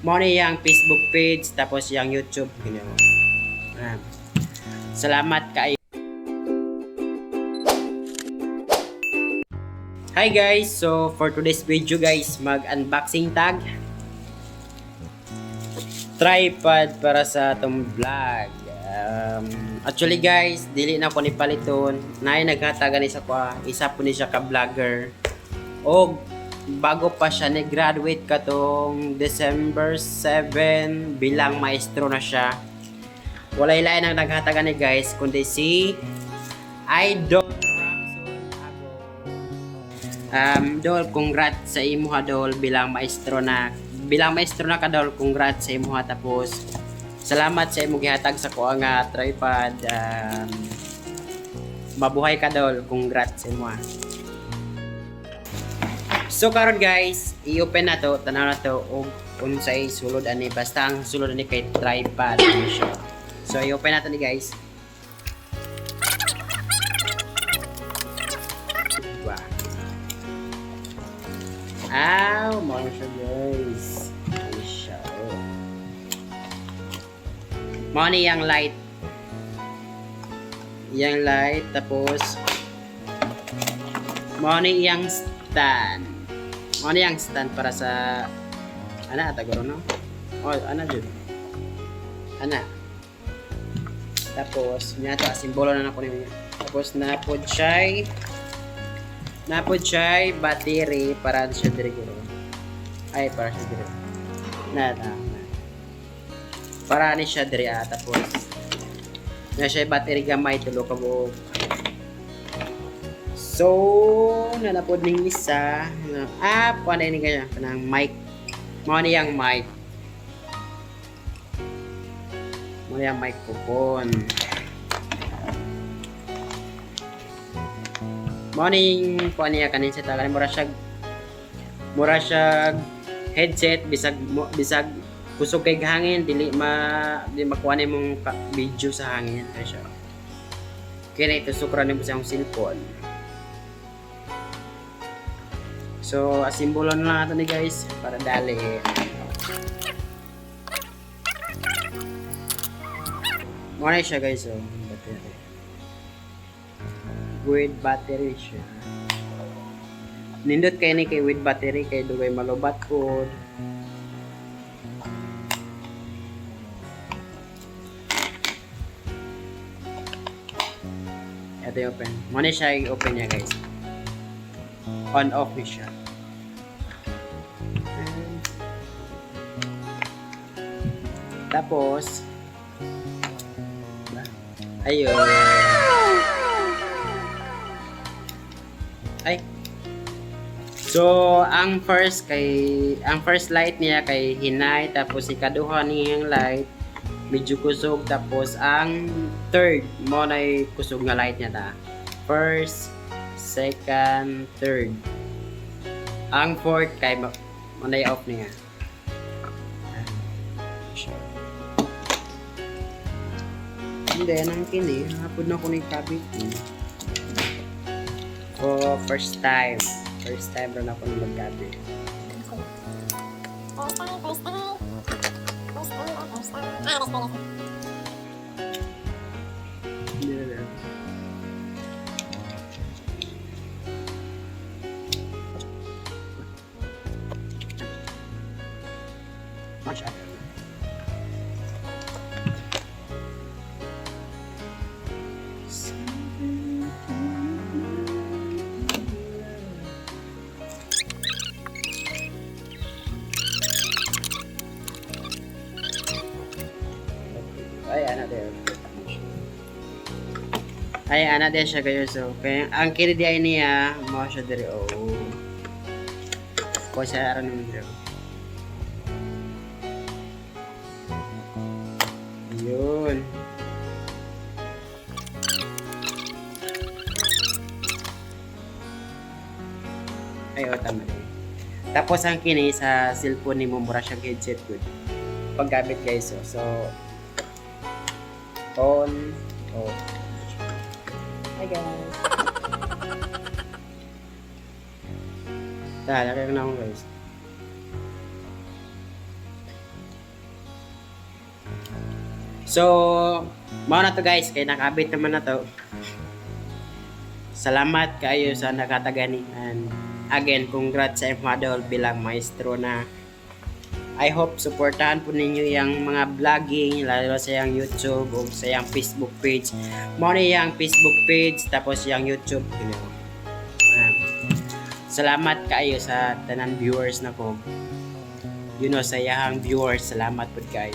Mo ni yang Facebook page tapos yang YouTube gini. Salamat kay. Hi guys, so for today's video guys, mag-unboxing tag tripod para sa atong vlog. Actually guys, dili na ko ni paliton. Nay naghatagan ni sa kwa, isa po ni siya ka vlogger. O bago pa siya ni graduate katong December 7 bilang maestro na siya. Walay lain ang naghatagan ni guys kundi si Idol Dol, congrats sa imo ha Dol bilang maestro na. Bilang maestro na ka Dol, congrats sa imo ha. Tapos salamat sa imo gihatag sa ko nga tripod. Mabuhay ka Dol, congrats sa imo ha. So karon guys, i-open na to, tanaw na to og unsay sulod ani, basta ang sulod ani kay tripod siya. So i-open na to ni guys. Mau siya guys. Ano siya? Mau ni yang light. Yang light. Tapos mau ni yang stand. Mau ni yang stand para sa ana tagoro no? Oh, ana jud. Ana. Tapos niya to simbolo na nako niya. Tapos napod siya battery para siya dire guro. Ay para siya dire. Na. Para ni siya dire tapos na siya battery gamay tulo ka mo. So nanapod ning isa panay ni kanya kanang mic. Mao ni yang mic. Mao yang microphone. Morning ko niya kanin sa talan mura siya headset bisag kusog kay hangin dili makuha mong video sa hangin siya. Kaya ito sukran nimo sa cellphone. So asimbolo na nato ni guys para dali. Muna siya guys battery. With battery siya. Nindot kay ni kay with battery kay dugay malubat ko. Ito yung open. Muna siya i-open niya guys. On off siya. Tapos ayun. Ay. So, ang first light niya kay hinay tapos ikaduha niyang light medyo kusog tapos ang third mo na kusog nga light niya ta. First, second, third. Ang fourth kay mo na off niya. Hindi nang kini hapon na ko ni kabit. Oh, first time rin ako na maggabi. Masya. Ay ana din siya kayo so kaya ang kini di ay niya mo siya diri ko siya aron mo diri yun ay tama din. Tapos ang kini sa cellphone nimo mura siyang headset good paggamit guys so on off. Hi guys. Lagay ko na ako guys. So, mao na to guys, kay nakabit naman na to. Salamat kayo sa nakatagani, and again, congrats sa Model bilang maestro na. I hope supportahan po ninyo yung mga vlogging, lalo sa yung YouTube o sa yung Facebook page. Mao na yung Facebook page, tapos yung YouTube. Salamat kayo sa tanan viewers na ko. Sa yahang viewers, salamat po kayo.